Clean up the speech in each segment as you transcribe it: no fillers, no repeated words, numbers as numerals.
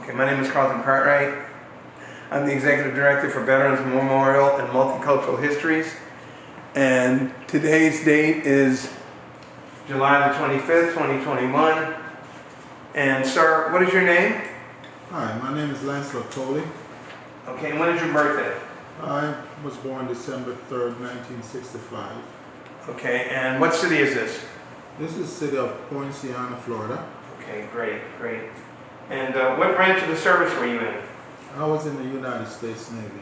Okay, my name is Carlton Cartwright. I'm the Executive Director for Veterans Memorial and Multicultural Histories. And today's date is July the 25th, 2021. And sir, what is your name? Hi, my name is Lancelot Coley. Okay, and when is your birthday? I was born December 3rd, 1965. Okay, and what city is this? This is the city of Poinciana, Florida. Okay, great. And what branch of the service were you in? I was in the United States Navy.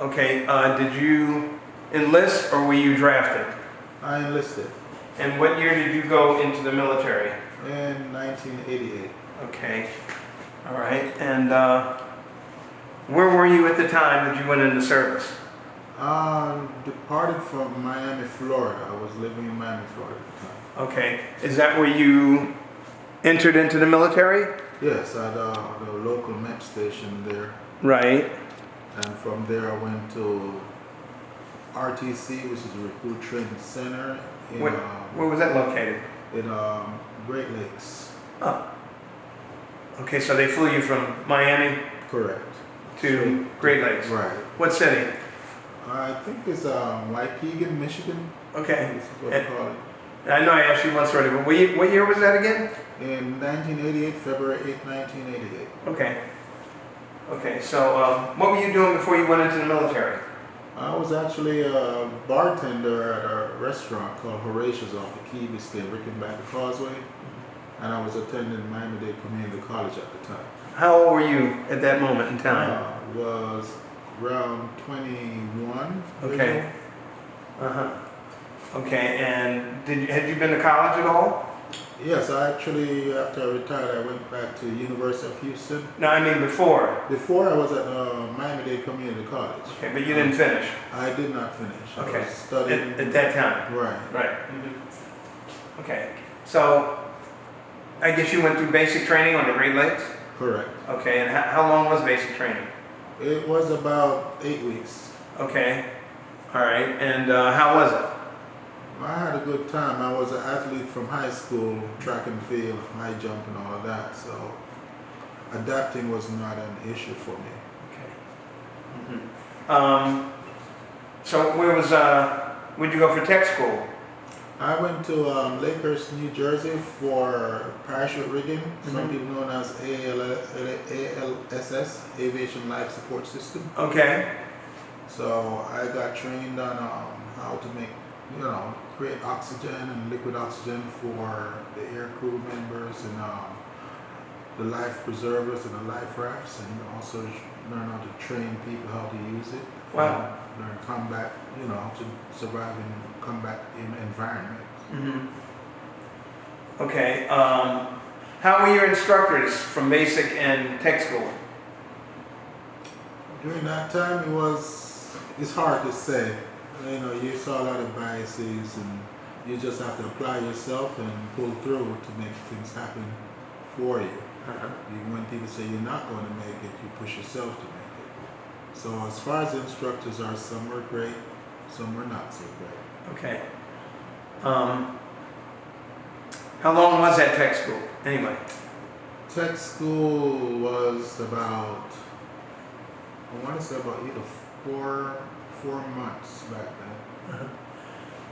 Okay, did you enlist or were you drafted? I enlisted And what year did you go into the military? in 1988. Okay, all right. And where were you at the time that you went into service? Departed from Miami, Florida. I was living in Miami, Florida at the time. Okay, is that where you entered into the military? Yes, at the local MEP station there. Right. And from there I went to RTC, which is a recruit training center in Where was that located? Great Lakes. Oh. Okay, so they flew you from Miami Correct. to Great Lakes. Right. What city? I think it's Waukegan, Michigan. Okay. This is what they call it. I know I asked you once already, but what year was that again? In 1988, February 8, 1988. Okay. Okay, so what were you doing before you went into the military? I was actually a bartender at a restaurant called Horatius off the Key Biscayne, Rickenbacker Causeway, and I was attending Miami-Dade Community College at the time. How old were you at that moment in time? Was around 21. Okay. Okay, and had you been to college at all? Yes, I actually, after I retired, I went back to University of Houston. No, I mean before. Before I was at Miami-Dade Community College. Okay, but you didn't finish. I did not finish. Okay. I was studying. At that time. Right. Right. Okay. So, I guess you went through basic training on the Great Lakes? Correct. Okay, and how long was basic training? It was about 8 weeks. Okay. All right, and how was it? I had a good time. I was an athlete from high school, track and field, high jump and all of that, so adapting was not an issue for me. Okay. So where'd you go for tech school? I went to Lakehurst, New Jersey for parachute rigging, some people known as ALSS, Aviation Life Support System. Okay. So I got trained on how to make, create oxygen and liquid oxygen for the air crew members and the life preservers and the life rafts, and also learn how to train people how to use it. Wow. Learn combat, to survive in combat environment. Okay. How were your instructors from basic and tech school? During that time, it's hard to say. You saw a lot of biases, and you just have to apply yourself and pull through to make things happen for you. Even when people say you're not going to make it, you push yourself to make it. So as far as instructors are, some were great, some were not so great. Okay. How long was that tech school, anyway? Tech school was about, I want to say about either four months back then.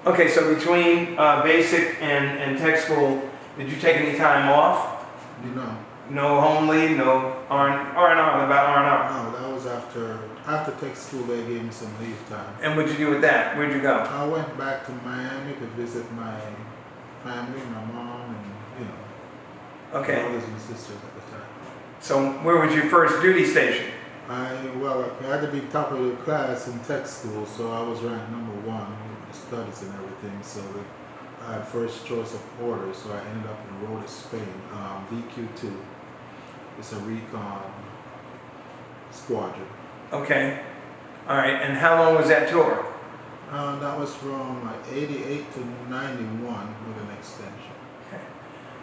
Okay, so between basic and tech school, did you take any time off? No. No home leave, no R&R, what about R&R? No, that was after tech school. They gave me some leave time. And what'd you do with that? Where'd you go? I went back to Miami to visit my family, my mom, and Okay. brothers and sisters at the time. So where was your first duty station? I had to be top of the class in tech school, so I was ranked #1 with the studies and everything. So I had first choice of orders, so I ended up in Rhodes, Spain, VQ2. It's a recon squadron. Okay. All right, and how long was that tour? That was from 88 to 91 with an extension. Okay.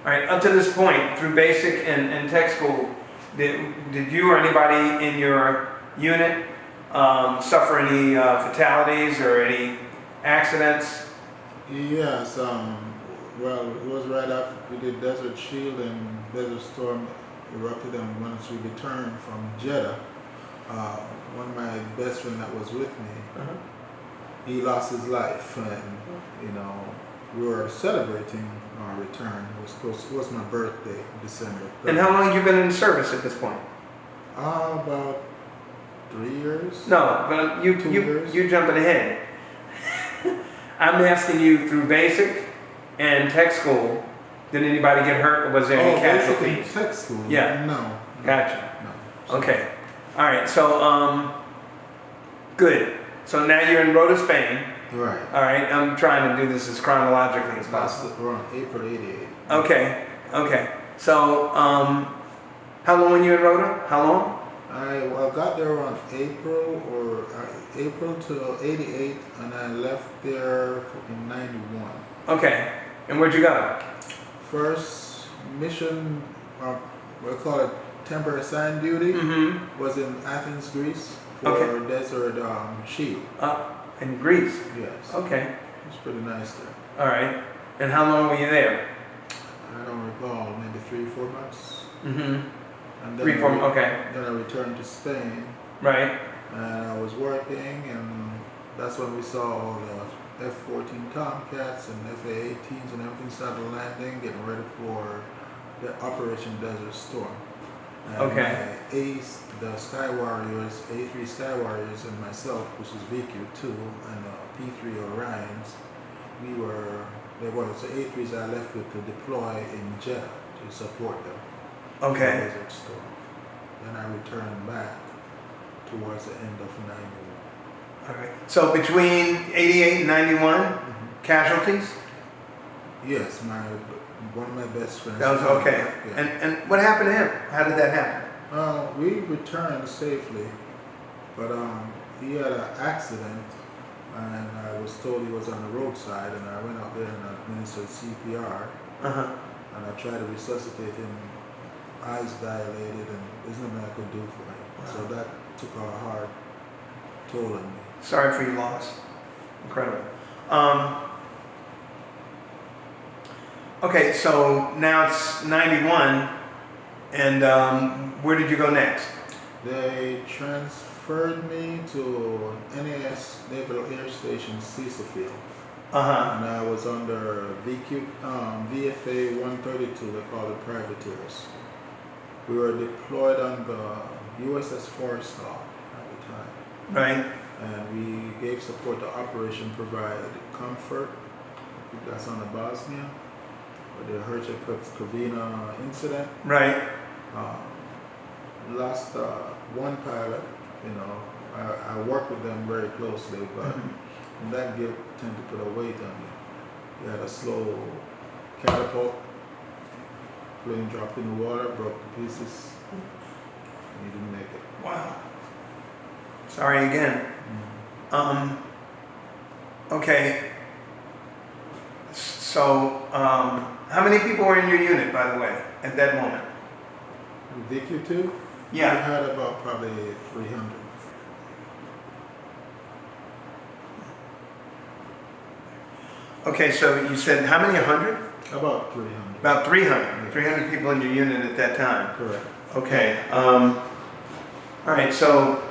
All right, up to this point, through basic and tech school, did you or anybody in your unit suffer any fatalities or any accidents? Yes, well, it was right after we did Desert Shield and Desert Storm erupted, and once we returned from Jeddah, one of my best friend that was with me, Uh-huh. he lost his life, and we were celebrating our return. It was my birthday, December 3rd. And how long have you been in service at this point? About 3 years. No, but 2 years. you're jumping ahead. I'm asking you through basic and tech school. Did anybody get hurt, or was there any basic casualties? and tech school. Yeah. No. Gotcha. No. Okay. All right. So, good. So now you're in Rota, Spain. Right. All right. I'm trying to do this as chronologically as possible. That's around April '88. Okay. Okay. So, how long were you in Rota? How long? I got there around April to '88, and I left there in '91. Okay. And where'd you go? First mission, we call it temporary assigned duty, Mm-hmm. was in Athens, Greece, for Okay. Desert Shield. In Greece. Yes. Okay. It's pretty nice there. All right. And how long were you there? I don't recall, maybe 3-4 months. Mm-hmm. And 3-4. Okay. Then I returned to Spain, Right. and I was working, and that's when we saw all the F-14 Tomcats and FA-18s and everything started landing, getting ready for the Operation Desert Storm. And Okay. the Sky Warriors, A3 Sky Warriors, and myself, which is VQ2, and P3 Orions, the A3s I left with to deploy in Jeddah to support them. Okay. Desert Storm. Then I returned back towards the end of '91. All right. So between 88 and 91, casualties? Yes, one of my best friends. That was okay. Yeah. And what happened to him? How did that happen? We returned safely, but he had an accident, and I was told he was on the roadside, and I went out there and administered CPR, Uh-huh. and I tried to resuscitate him, eyes dilated, and there's nothing I could do for him. Wow. So that took a hard toll on me. Sorry for your loss. Incredible. Okay, so now it's 91, and where did you go next? They transferred me to NAS Naval Air Station, Cecil Field. Uh-huh. And I was under VFA 132, they call it privateers. We were deployed on the USS Forrestal at the time. Right. And we gave support to Operation Provide Comfort. That's on the Bosnia, with the Herzegovina incident. Right. Lost one pilot, I worked with them very closely, but and that guilt tended to put a weight on me. We had a slow catapult, plane dropped in the water, broke to pieces, and he didn't make it. Wow. Sorry again. Okay. So, how many people were in your unit, by the way, at that moment? VQ2? Yeah. We had about probably 300. Okay, so you said how many? 100? About 300. About 300. Yeah. 300 people in your unit at that time. Correct. Okay. All right. So,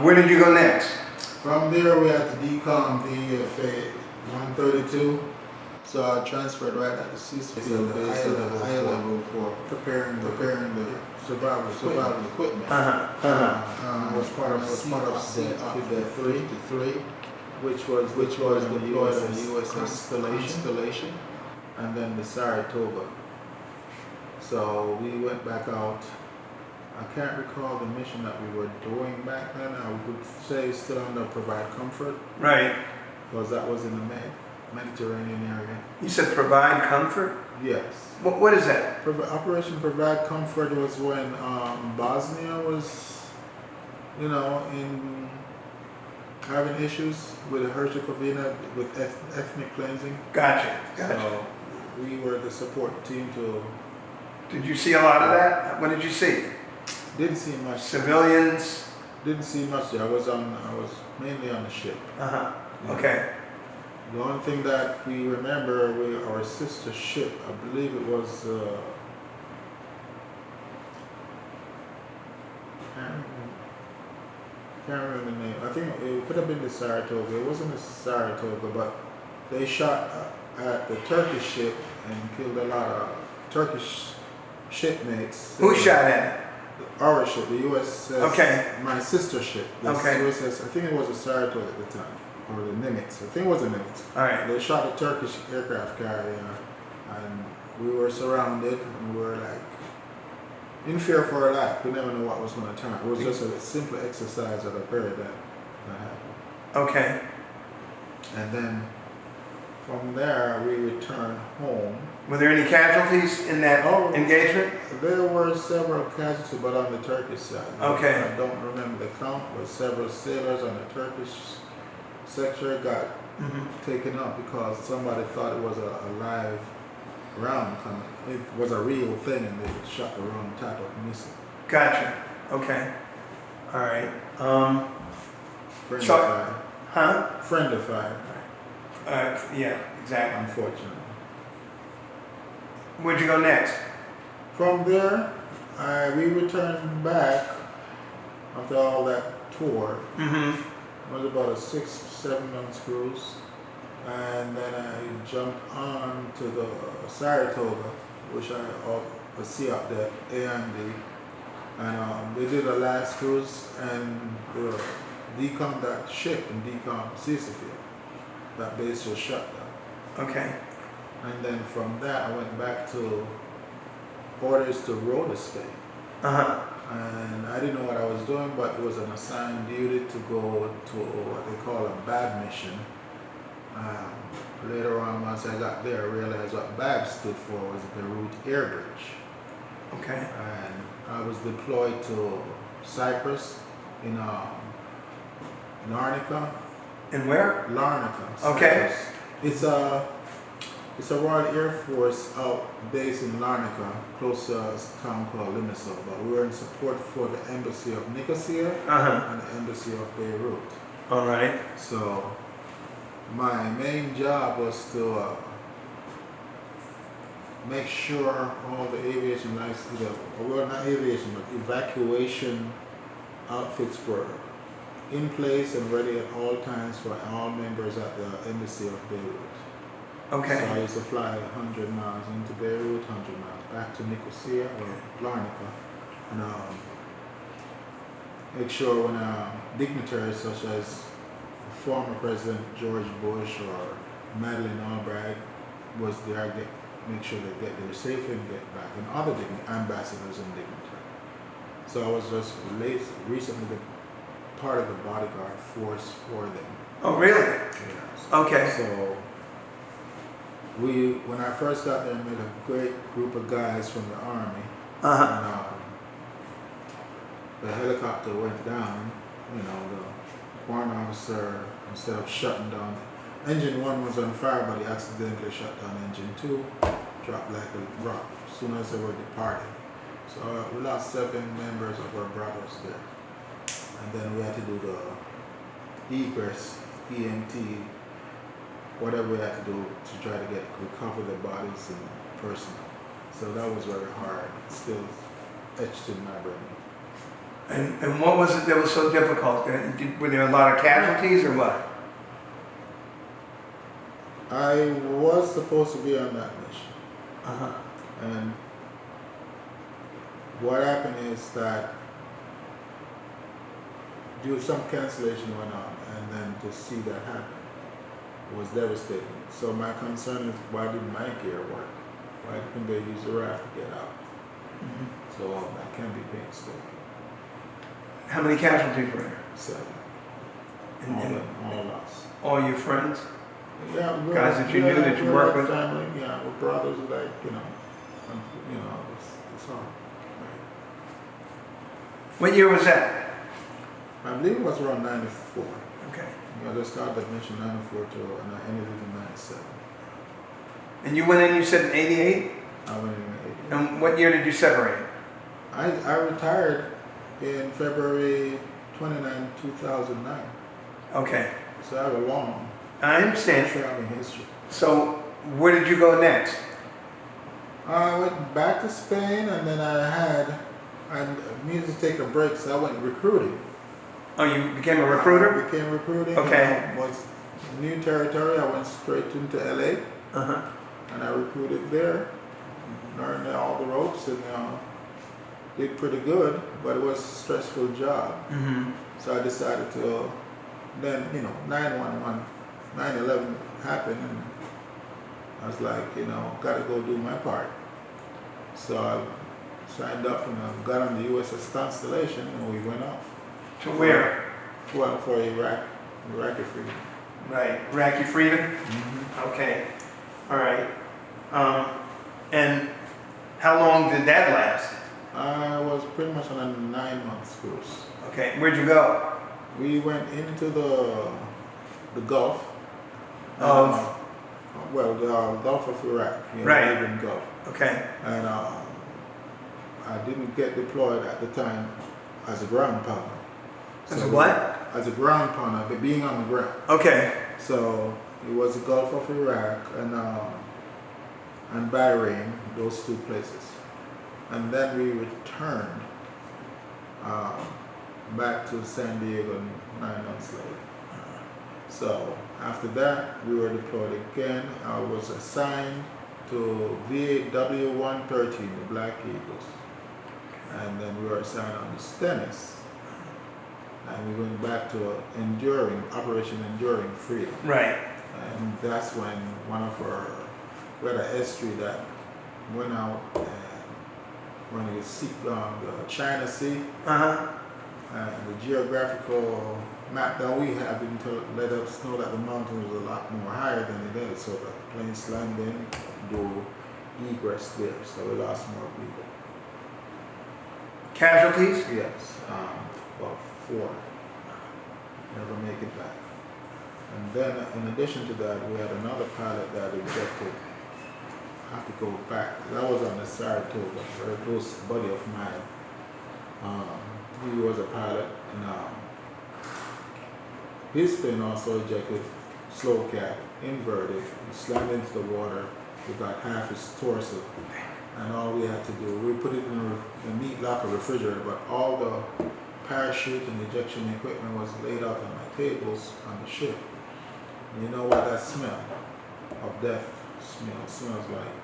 where did you go next? From there, we had to decom VFA 132. So I transferred right at the Cecil Field base high level for preparing the survival equipment. I was part of the 3, which was deployed on the USS Constellation, and then the Saratoga. So we went back out. I can't recall the mission that we were doing back then. I would say still under Provide Comfort, Right. because that was in the Mediterranean area. You said provide comfort? Yes. What is that? Operation Provide Comfort was when Bosnia was, in having issues with Herzegovina with ethnic cleansing. Gotcha. So we were the support team to. Did you see a lot of that? What did you see? Didn't see much. Civilians? Didn't see much there. I was mainly on the ship. Uh-huh. Yeah. Okay. The only thing that we remember, our sister ship, I believe it was, can't remember the name. I think it could have been the Saratoga. It wasn't the Saratoga, but they shot at the Turkish ship and killed a lot of Turkish shipmates. Who shot at it? Our ship, the USS. Okay. My sister ship. The Okay. USS. I think it was a Saratoga at the time, or the Nimitz. I think it was a Nimitz. All right. They shot a Turkish aircraft carrier, and we were surrounded, and we were like in fear for our life. We never knew what was going to turn. It was just a simple exercise that occurred that happened. Okay. And then from there, we returned home. Were there any casualties in that engagement? There were several casualties, but on the Turkish side. Okay. I don't remember the count, but several sailors on the Turkish sector got taken up because somebody thought it was a live round coming. It was a real thing, and they shot the wrong type of missile. Gotcha. Okay. All right. Friendly So- fire. Huh? Friendly fire, Yeah, exactly. unfortunately. Where'd you go next? From there, we returned back after all that tour. Mm-hmm. It was about a 6-7 months cruise, and then I jumped on to the Saratoga, which I see up there, A&D, and they did a last cruise, and decom that ship and decom Sisyphia. That base was shut down. Okay. And then from that, I went back to orders to road escape. Uh-huh. And I didn't know what I was doing, but it was an assigned duty to go to what they call a BAB mission. Later on, once I got there, I realized what BAB stood for was Beirut Air Bridge. Okay. And I was deployed to Cyprus in Larnaca. And where? Larnaca. Okay. Cyprus. It's a Royal Air Force base in Larnaca, close to a town called Limassol. But we were in support for the embassy of Nicosia Uh-huh. and the embassy of Beirut. All right. So my main job was to make sure all the aviation lights, well, not aviation, but evacuation outfits were in place and ready at all times for all members at the embassy of Beirut. Okay. So I used to fly 100 miles into Beirut, 100 miles back to Nicosia or Larnaca, and make sure when dignitaries such as former President George Bush or Madeleine Albright was there, make sure they get there safely and get back, and other ambassadors and dignitaries. So I was just recently part of the bodyguard force for them. Oh, really? Yes. Okay. So when I first got there, I met a great group of guys from the Army. Uh-huh. And the helicopter went down. The warrant officer, instead of shutting down, engine 1 was on fire, but he accidentally shut down engine 2, dropped like a rock as soon as they were departing. So we lost 7 members of our brothers there. And then we had to do the egress, EMT, whatever we had to do to try to recover the bodies and personnel. So that was very hard, still etched in my brain. And what was it that was so difficult? Were there a lot of casualties or what? I was supposed to be on that mission. Uh-huh. And what happened is that some cancellation went on, and then to see that happen was devastating. So my concern is, why didn't my gear work? Why couldn't they use the raft to get out? Mm-hmm. So that can be painstaking. How many casualties were there? 7. And All lost. all your friends? Yeah, Guys that you knew that you worked with? Family, yeah, we're brothers, like, it's hard. What year was that? I believe it was around 94. Okay. I just started that mission 94 and I ended it in 97. And you went in, you said in 88? I went in 88. And what year did you separate? I retired in February 29, 2009. Okay. So I have a long I understand. traveling history. So where did you go next? I went back to Spain, and then I needed to take a break, so I went recruiting. Oh, you became a I recruiter? became recruiting. Okay. Was new territory. I went straight into LA, Uh-huh. and I recruited there. Learned all the ropes, and did pretty good, but it was a stressful job. Mm-hmm. So I decided to, then, 911, 9/11 happened, and I was like, gotta go do my part. So I signed up and I got on the USS Constellation, and we went off. To where? Well, for Iraqi freedom. Right. Iraqi freedom? Mm-hmm. Okay. All right. And how long did that last? I was pretty much on a 9-month cruise. Okay. Where'd you go? We went into the Gulf. Of? Well, the Gulf of Iraq, Right. the Arabian Gulf. Okay. And I didn't get deployed at the time as a ground pounder. As a what? As a ground pounder, but being on the ground. Okay. So it was the Gulf of Iraq and Bahrain, those two places. And then we returned back to San Diego 9 months later. So after that, we were deployed again. I was assigned to VAW 113, the Black Eagles. And then we were assigned on the Stennis. And we went back to Operation Enduring Freedom. Right. And that's when we had an S3 that went out and when you see the China Sea, Uh-huh. and the geographical map that we have let us know that the mountain was a lot more higher than it is, so the planes landed do egress there, so we lost more people. Casualties? Yes, about 4 never make it back. And then in addition to that, we had another pilot that ejected. I have to go back. That was on the Saratoga, a very close buddy of mine. He was a pilot, and his plane also ejected, slow cab, inverted, he slammed into the water with about half his torso. And all we had to do, we put it in a neat locker refrigerator, but all the parachute and ejection equipment was laid out on my tables on the ship. And you know what that smell of death smells like.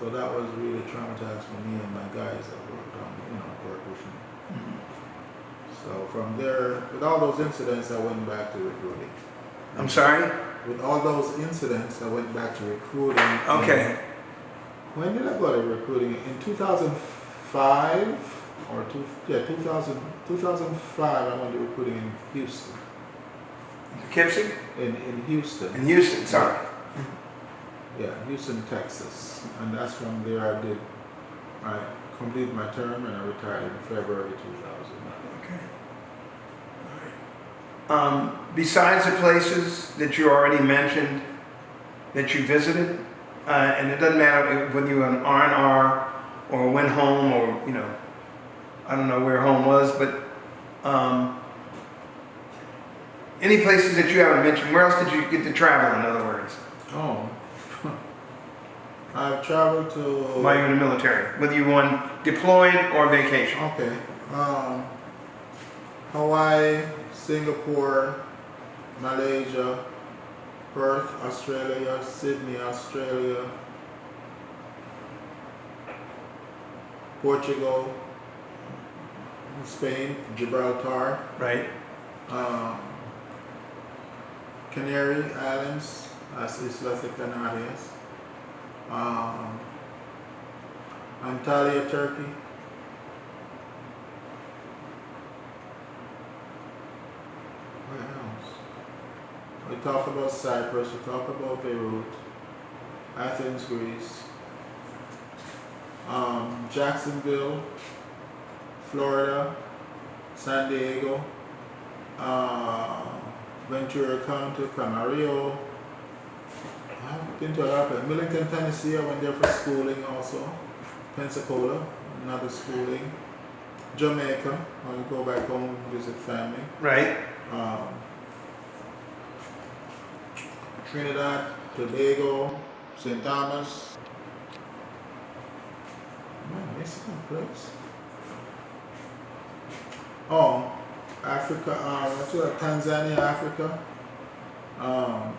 So that was really traumatized for me and my guys that worked with me. Mm-hmm. So from there, with all those incidents, I went back to recruiting. I'm sorry? With all those incidents, I went back to recruiting. Okay. When did I go to recruiting? In 2005 or 2005, I went to recruiting in Houston. Poughkeepsie? In Houston. In Houston, sorry. Yeah, Houston, Texas. And that's from there I completed my term and I retired in February 2000. Okay. All right. Besides the places that you already mentioned that you visited, and it doesn't matter whether you were an R&R or went home or, I don't know where home was, but any places that you haven't mentioned, where else did you get to travel, in other words? Oh. I've traveled to... While you were in the military, whether you were deployed or vacation. Okay. Hawaii, Singapore, Malaysia, Perth, Australia, Sydney, Australia, Portugal, Spain, Gibraltar, Right. Canary Islands, las Islas de Canarias, Antalya, Turkey. Where else? We talk about Cyprus, we talk about Beirut, Athens, Greece, Jacksonville, Florida, San Diego, Ventura County, Camarillo. I've been to a lot of Millington, Tennessee. I went there for schooling also. Pensacola, another schooling. Jamaica, I would go back home and visit family. Right. Trinidad, Tobago, St. Thomas. Man, Mexican place. Oh, Africa, what's it, Tanzania, Africa. Um,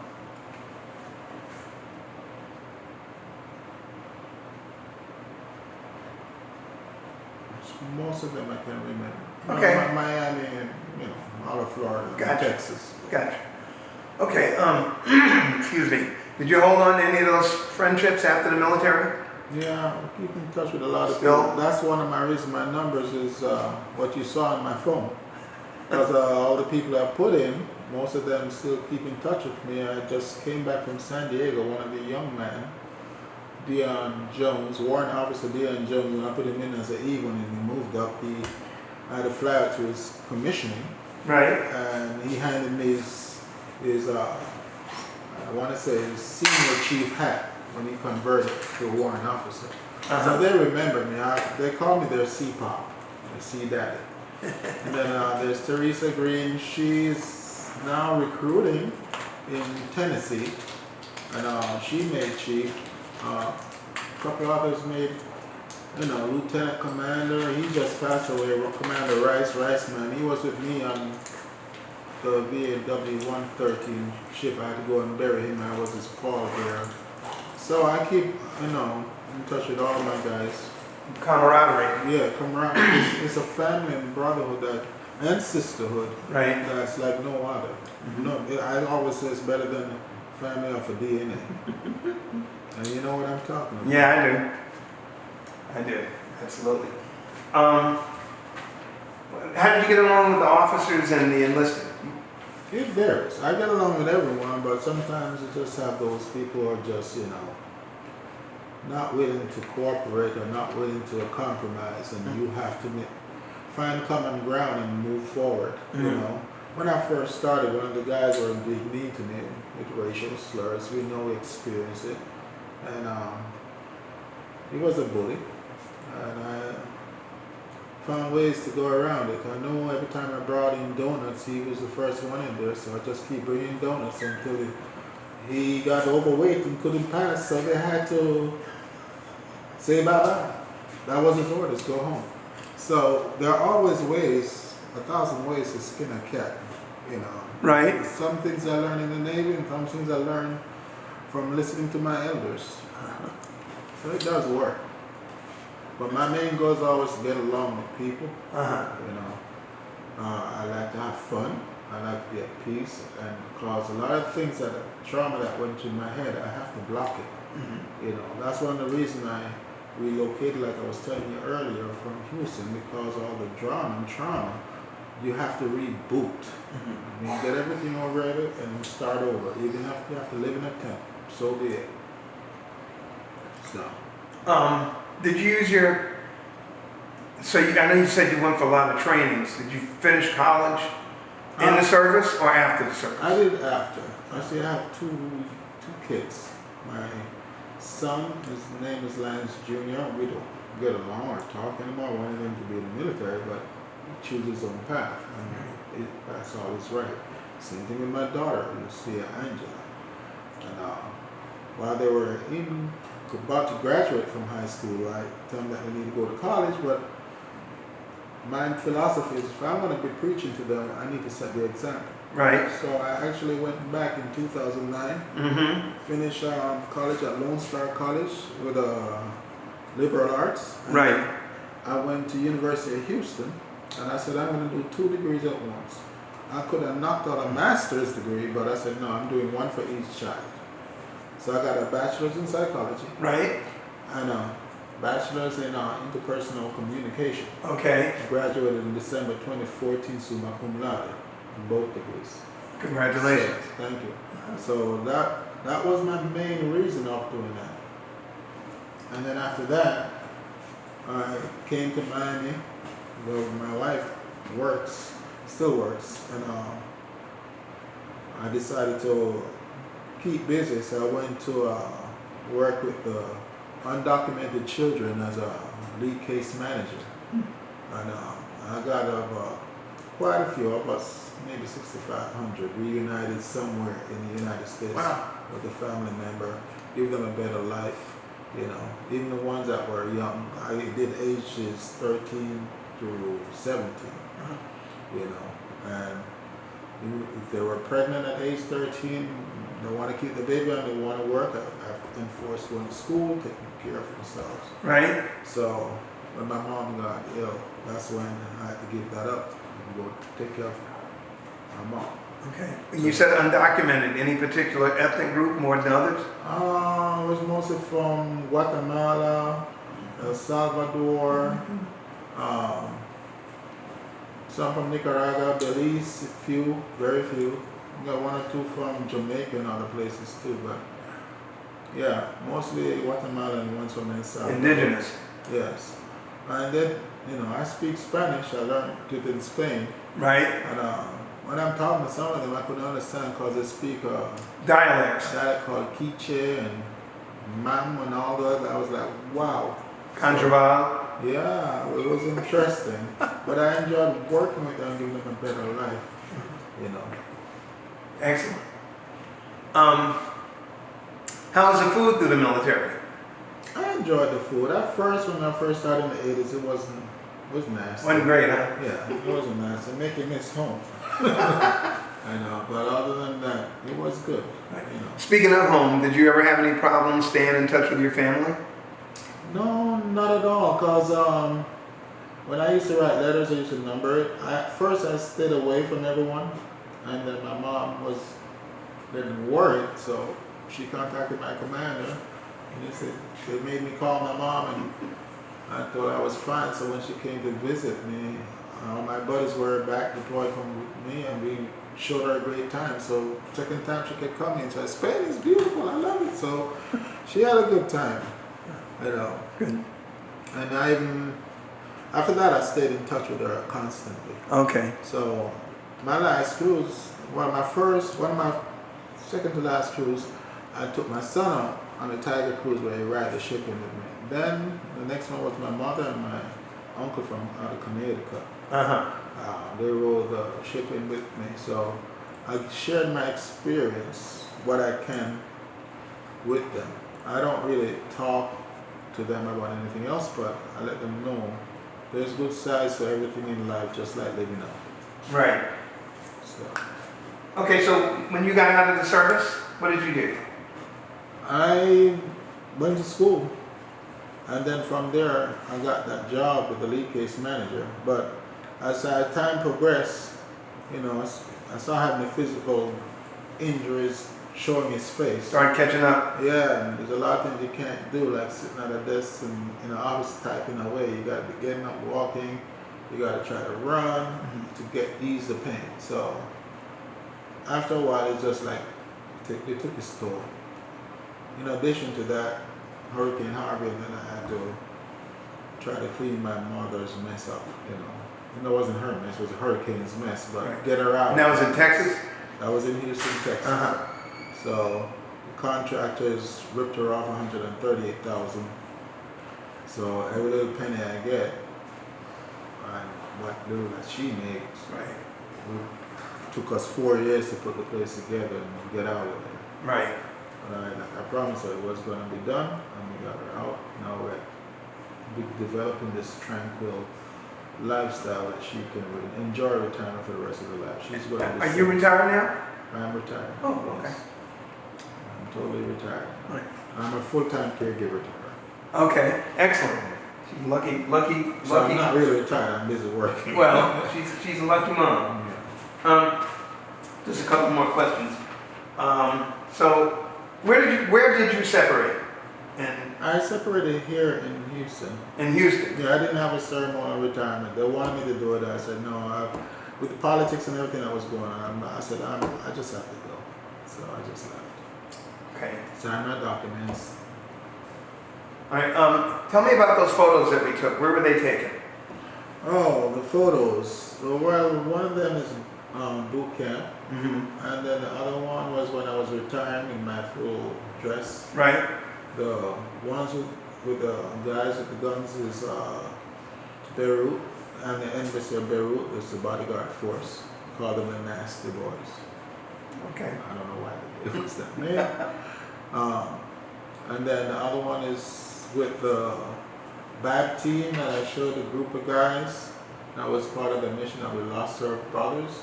Most of them I can remember. Okay. Miami and, you know, all of Florida, Gotcha. Texas. Gotcha. Okay, excuse me. Did you hold on to any of those friendships after the military? Yeah, I keep in touch with a lot of Still? people. That's one of my reasons my numbers is what you saw on my phone. Because all the people I put in, most of them still keep in touch with me. I just came back from San Diego, one of the young men, Dion Jones, Warrant Officer Dion Jones, when I put him in as an E when he moved up, I had to fly out to his commissioning. Right. And he handed me his I want to say his senior chief hat when he converted to a warrant officer. So they remember me. They call me their C-Pop, their C-Daddy. And then there's Teresa Green. She's now recruiting in Tennessee, and she made chief. A couple others made, you know, lieutenant commander. He just passed away. Commander Riceman. He was with me on the VAW 113 ship. I had to go and bury him. I was his pallbearer. So I keep, you know, in touch with all my guys. Camaraderie. Yeah, camaraderie. It's a family and brotherhood and sisterhood. Right. That's like no other. No, I always say it's better than a family of a DNA. And you know what I'm talking about. Yeah, I do. Absolutely. How did you get along with the officers and the enlisted? It varies. I get along with everyone, but sometimes you just have those people who are just, you know, not willing to cooperate or not willing to compromise, and you have to find common ground and move forward. You know, when I first started, one of the guys were being mean to me with racial slurs. We know we experienced it, and he was a bully, and I found ways to go around it. I know every time I brought in donuts, he was the first one in there, so I just keep bringing donuts until he got overweight and couldn't pass, so they had to say bye-bye. That was his orders, go home. So there are always ways, 1,000 ways to skin a cat, you know. Right. Some things I learned in the Navy and some things I learned from listening to my elders. So it does work. But my main goal is always to get along with people. You know, I like to have fun. I like to be at peace, and cause a lot of things that trauma that went through my head, I have to block it. You know, that's one of the reasons I relocated, like I was telling you earlier, from Houston, because all the drama and trauma, you have to reboot. I mean, get everything over it and start over. Even if you have to live in a tent, so be it. So. Did you use your, I know you said you went for a lot of trainings. Did you finish college in the service or after the service? I did after. I have two kids. My son, his name is Lance Jr. We don't get along or talk anymore. I wanted him to be in the military, but he chooses his own path. And that's all is right. Same thing with my daughter, Lucia Angela. And while they were about to graduate from high school, I tell them that they need to go to college, but my philosophy is if I'm going to be preaching to them, I need to set the example. Right. So I actually went back in 2009, finished college at Lone Star College with liberal arts. Right. I went to University of Houston, and I said I'm going to do 2 degrees at once. I could have knocked out a master's degree, but I said no, I'm doing one for each child. So I got a bachelor's in psychology. Right. And a bachelor's in interpersonal communication. Okay. Graduated in December 2014, summa cum laude, in both degrees. Congratulations. So, thank you. So that was my main reason of doing that. And then after that, I came to Miami, where my wife still works, and I decided to keep busy, so I went to work with the undocumented children as a lead case manager. And I got quite a few of us, maybe 6,500, reunited somewhere in the United States. Wow. with a family member, give them a better life. You know, even the ones that were young, I did ages 13 through 17. You know, and if they were pregnant at age 13, they want to keep the baby and they want to work, I've enforced going to school, taking care of themselves. Right. So when my mom got ill, that's when I had to give that up and go take care of my mom. Okay. And you said undocumented. Any particular ethnic group more than others? It was mostly from Guatemala, El Salvador, some from Nicaragua, Belize, few, very few. We got one or two from Jamaica and other places too, but yeah, mostly Guatemala and ones from El Salvador. Indigenous. Yes. And then, you know, I speak Spanish. I learned it in Spain. Right. And when I'm talking to some of them, I couldn't understand because they speak Dialects. dialect called Quiche and Mam and all that. I was like, wow. Conjoval. Yeah, it was interesting. But I enjoyed working with them and giving them a better life, you know. Excellent. How was the food through the military? I enjoyed the food. At first, when I first started in the 80s, it was nasty. Wasn't great, huh? Yeah, it wasn't nasty. It make you miss home. I know, but other than that, it was good. You know. Speaking of home, did you ever have any problems staying in touch with your family? No, not at all. Cause when I used to write letters, I used to number it. At first, I stayed away from everyone, and then my mom was getting worried, so she contacted my commander, and they made me call my mom, and I thought I was fine. So when she came to visit me, my buddies were back deployed from me, and we showed her a great time. So second time she kept coming and said, Spain is beautiful, I love it. So she had a good time, you know. Good. And I even, after that, I stayed in touch with her constantly. Okay. So my last cruise, one of my second to last cruise, I took my son on a Tiger cruise where he ride the ship in with me. Then the next one was my mother and my uncle from out of Connecticut. They rode the ship in with me. So I shared my experience, what I can, with them. I don't really talk to them about anything else, but I let them know there's good sides to everything in life, just like living out. Right. So Okay, so when you got out of the service, what did you do? I went to school, and then from there I got that job with the lead case manager. But as time progressed, you know, I started having the physical injuries showing his face. Started catching up. Yeah, and there's a lot of things you can't do, like sitting at a desk and in an office typing away. You got to be getting up, walking. You got to try to run to ease the pain. So after a while, it's just like it took its toll. In addition to that, Hurricane Harvey, and then I had to try to clean my mother's mess up. You know, and it wasn't her mess; it was a hurricane's mess. But Right. get her out. And that was in Texas? I was in Houston, Texas. So the contractors ripped her off $138,000. So every little penny I get, and what little that she makes, Right. it took us 4 years to put the place together and get out of there. Right. But I promised her it was going to be done, and we got her out. Now we're developing this tranquil lifestyle that she can enjoy retirement for the rest of her life. She's going to be Are you retired now? I'm retired. Oh, okay. Yes. I'm totally retired. Right. I'm a full-time caregiver to her. Okay, excellent. She's lucky. So I'm not really retired. I'm busy working. Well, she's a lucky mom. Just a couple more questions. So where did you separate? I separated here in Houston. In Houston. Yeah, I didn't have a ceremonial retirement. They wanted me to do it. I said no. With the politics and everything that was going on, I said I just have to go. So I just left. Okay. Signed my documents. All right. Tell me about those photos that we took. Where were they taken? Oh, the photos. Well, one of them is boot camp, and then the other one was when I was retiring in my full dress. Right. The ones with the guys with the guns is Beirut, and the embassy of Beirut is the bodyguard force. Call them the nasty boys. Okay. I don't know why they It was that name. And then the other one is with the BAB team that I showed a group of guys. That was part of the mission that we lost our brothers.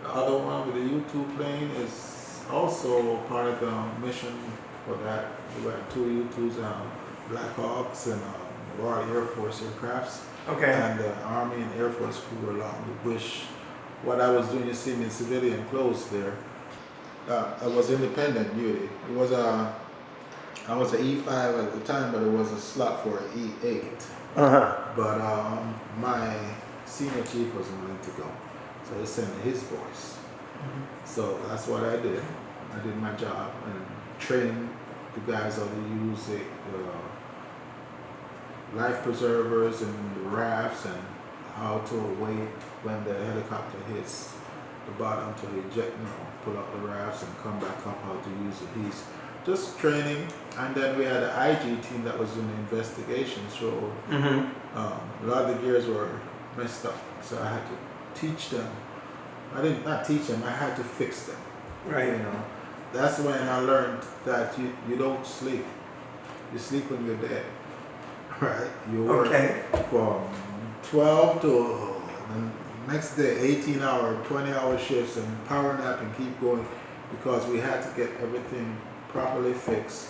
The other one with the U-2 plane is also part of the mission for that. We had two U-2s, Black Hawks and Royal Air Force aircrafts. Okay. And the Army and Air Force crew were along, which what I was doing, you see me in civilian clothes there. I was independent duty. It was I was an E5 at the time, but it was a slot for an E8. But my senior chief wasn't willing to go, so he sent his boys. So that's what I did. I did my job and trained the guys how to use the life preservers and the rafts and how to wait when the helicopter hits the bottom to eject, pull up the rafts and come back up, how to use the piece. Just training. And then we had an IG team that was doing the investigation, so a lot of the gears were messed up, so I had to teach them. I did not teach them, I had to fix them. Right. That's when I learned that you don't sleep. You sleep when you're dead. Right? You work from 12 to the next day, 18-hour, 20-hour shifts and power nap and keep going, because we had to get everything properly fixed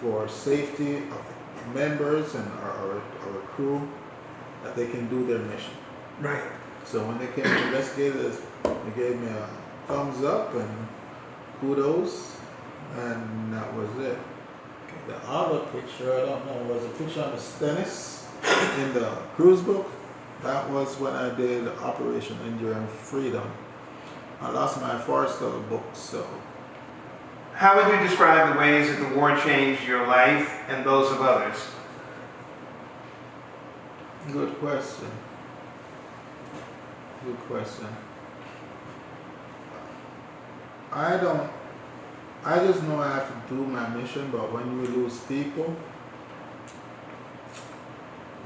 for safety of members and our crew, that they can do their mission. Right. So when they came to investigate us, they gave me a thumbs up and kudos, and that was it. The other picture, I don't know, was a picture on the Stennis in the cruise book. That was when I did Operation Enduring Freedom. I lost my Forrester book, so. How would you describe the ways that the war changed your life and those of others? Good question. Good question. I just know I have to do my mission, but when we lose people,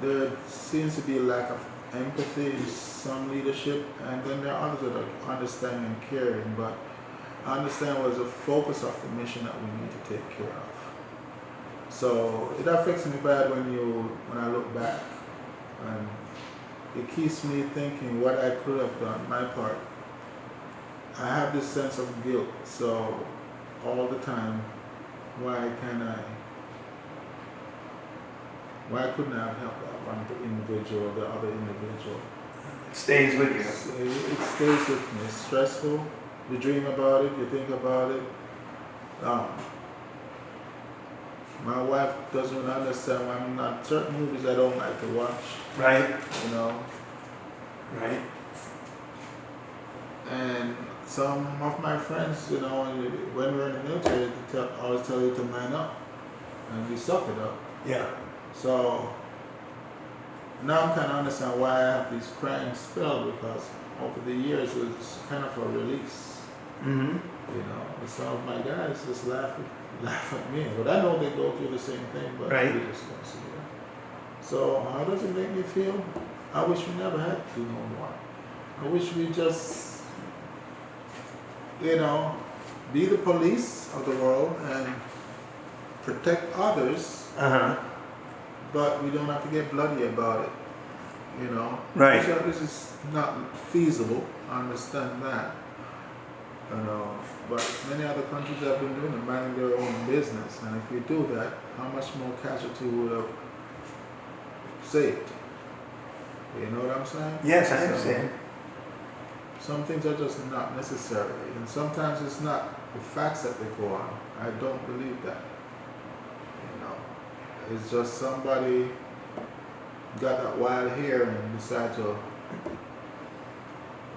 there seems to be a lack of empathy in some leadership, and then there are others that are understanding and caring, but I understand what is the focus of the mission that we need to take care of. So it affects me bad when I look back, and it keeps me thinking what I could have done, my part. I have this sense of guilt, so all the time, why couldn't I have helped that one individual, the other individual? It stays with you. It stays with me. It's stressful. You dream about it, you think about it. My wife doesn't understand why I'm not, certain movies I don't like to watch. Right. Right. And some of my friends, when we're in the military, they always tell you to man up, and we suck it up. Yeah. So now I'm kind of understand why I have these crimes spelled, because over the years it's kind of a release. Some of my guys just laugh at me, but I know they go through the same thing, but right. we just don't see it. So how does it make me feel? I wish we never had to do no more. I wish we just, be the police of the world and protect others, but we don't have to get bloody about it, Right. This is not feasible, I understand that. But many other countries have been doing it, minding their own business, and if we do that, how much more casualty would have saved? You know what I'm saying? Yes, I understand. Some things are just not necessary, and sometimes it's not the facts that they go on. I don't believe that. It's just somebody got that wild hair and decide to,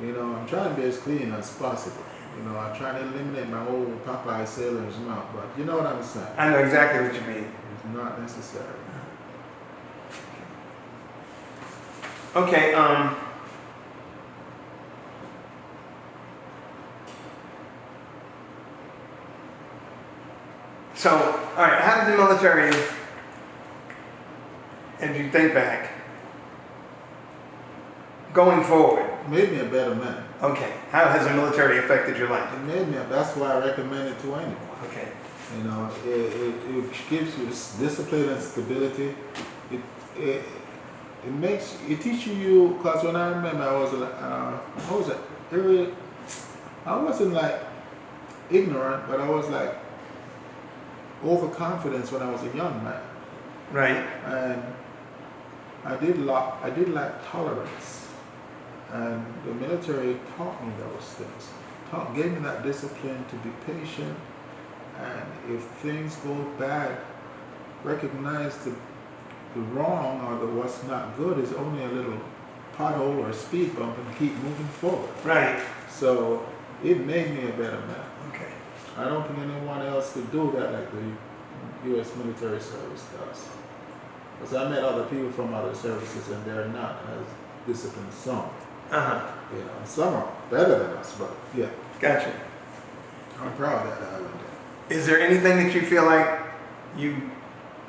I'm trying to be as clean as possible. I'm trying to eliminate my old Popeye sailor's mouth, but you know what I'm saying? I know exactly what you mean. It's not necessary. Okay, so, all right, how did the military, as you think back, going forward, made me a better man. Okay. How has the military affected your life? It made me. That's why I recommend it to anyone. Okay. You know, it gives you discipline and stability. It it makes it teaches you. Because when I remember, I was like, what was it? I wasn't like ignorant, but I was like overconfidence when I was a young man, Right. and I did like tolerance, and the military taught me those things. Gave me that discipline to be patient, and if things go bad, recognize the wrong or the what's not good is only a little pothole or speed bump and keep moving forward. Right. So it made me a better man. Okay. I don't think anyone else could do that like the U.S. military service does. Because I met other people from other services and they're not as disciplined. Some, you know, some are better than us, but yeah, Gotcha. I'm proud that I went there. Is there anything that you feel like you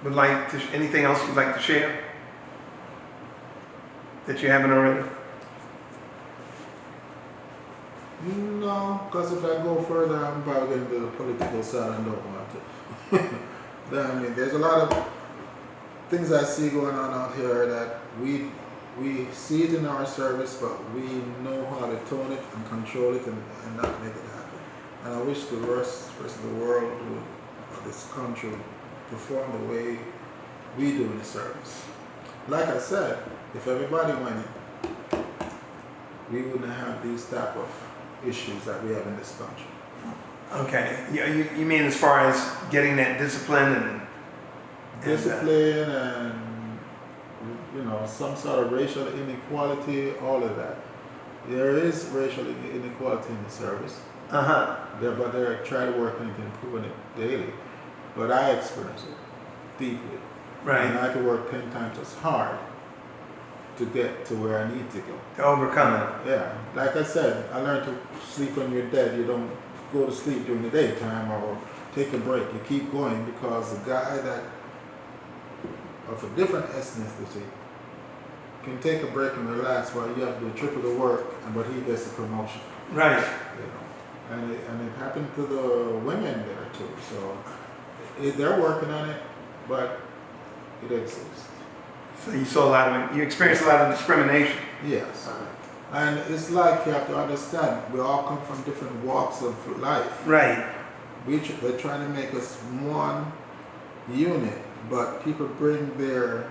would like to, anything else you'd like to share that you haven't already? No, because if I go further, I'm probably getting to the political side and don't want to. I mean, there's a lot of things I see going on out here that we see it in our service, but we know how to tone it and control it and not make it happen. And I wish the rest of the world would, or this country would perform the way we do in the service. Like I said, if everybody went in, we wouldn't have these type of issues that we have in this country. Okay. You mean as far as getting that discipline and Discipline and you know, some sort of racial inequality, all of that. There is racial inequality in the service. But they're trying to work on it and improving it daily. But I experience it deeply. Right. And I have to work 10 times as hard to get to where I need to go. To overcome it. Yeah. Like I said, I learned to sleep when you're dead. You don't go to sleep during the daytime or take a break. You keep going because the guy that of a different ethnicity can take a break and relax while you have to do triple the work, but he gets a promotion. Right. You know, and it happened to the women there too. So they're working on it, but it exists. So you saw a lot of it. You experienced a lot of discrimination. Yes. And it's like you have to understand, we all come from different walks of life. Right. They're trying to make us one unit, but people bring their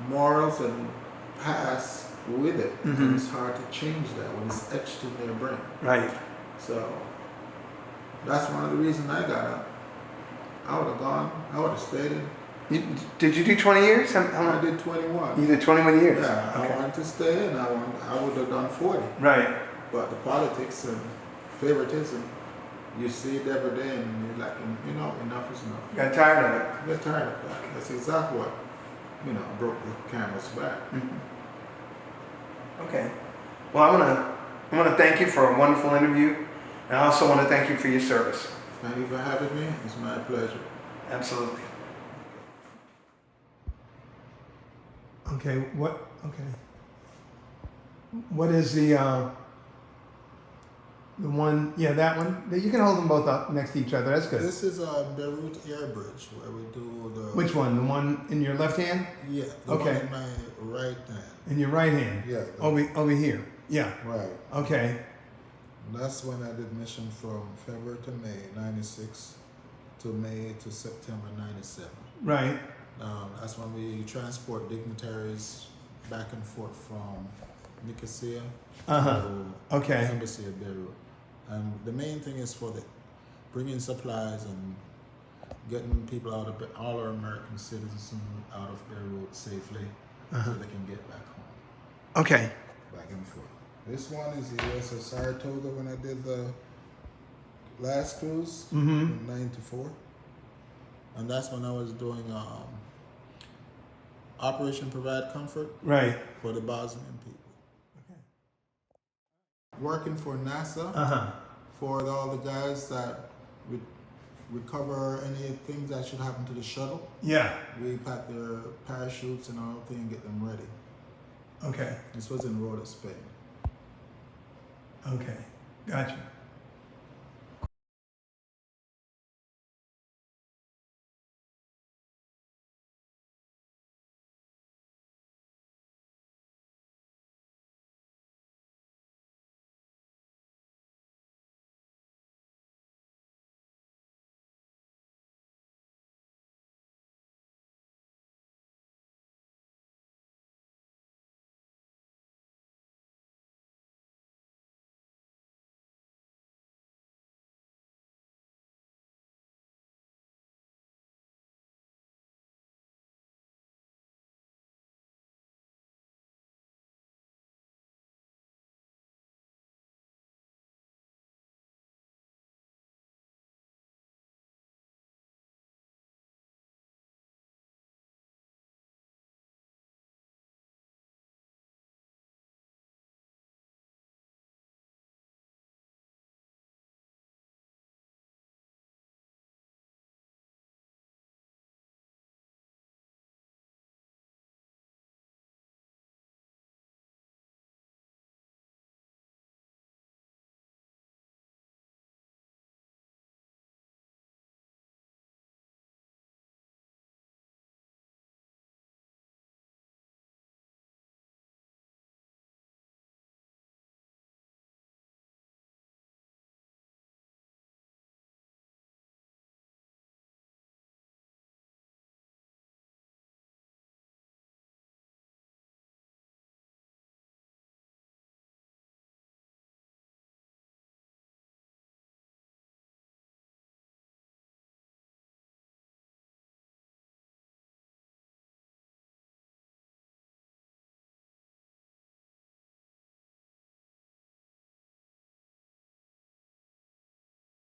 morals and past with it. And it's hard to change that when it's etched in their brain. Right. So that's one of the reasons I got up. I would have gone, I would have stayed in. Did you do 20 years? How I long? did 21. You did 21 years? Yeah, Okay. I wanted to stay in. I would have done 40. Right. But the politics and favoritism, you see it every day and you're like, you know, enough is enough. Got tired of it. Get tired of that. That's exactly what, you know, broke the camel's back. Okay. Well, I want to thank you for a wonderful interview, and I also want to thank you for your service. Thank you for having me. It's my pleasure. Absolutely. Okay. What is the one? Yeah, that one. You can hold them both up next to each other. That's good. This is Beirut Air Bridge where we do the. Which one? The one in your left hand? Yeah. The Okay. one in my right hand. In your right hand? Yeah. Over here. Yeah. Right. Okay. That's when I did mission from February to May '96 to May to September '97. Right. That's when we transport dignitaries back and forth from Nicosia to Okay. the embassy of Beirut. And the main thing is for the bringing supplies and getting people out of all our American citizens out of Beirut safely so they can get back home. Okay. Back and forth. This one is the USS Saratoga when I did the last cruise in '94. And that's when I was doing Operation Provide Comfort Right. for the Bosnian people. Okay. Working for NASA for all the guys that would recover anything that should happen to the shuttle. Yeah. We pack their parachutes and all thing and get them ready. Okay. This was in Rhoda, Spain. Okay, gotcha.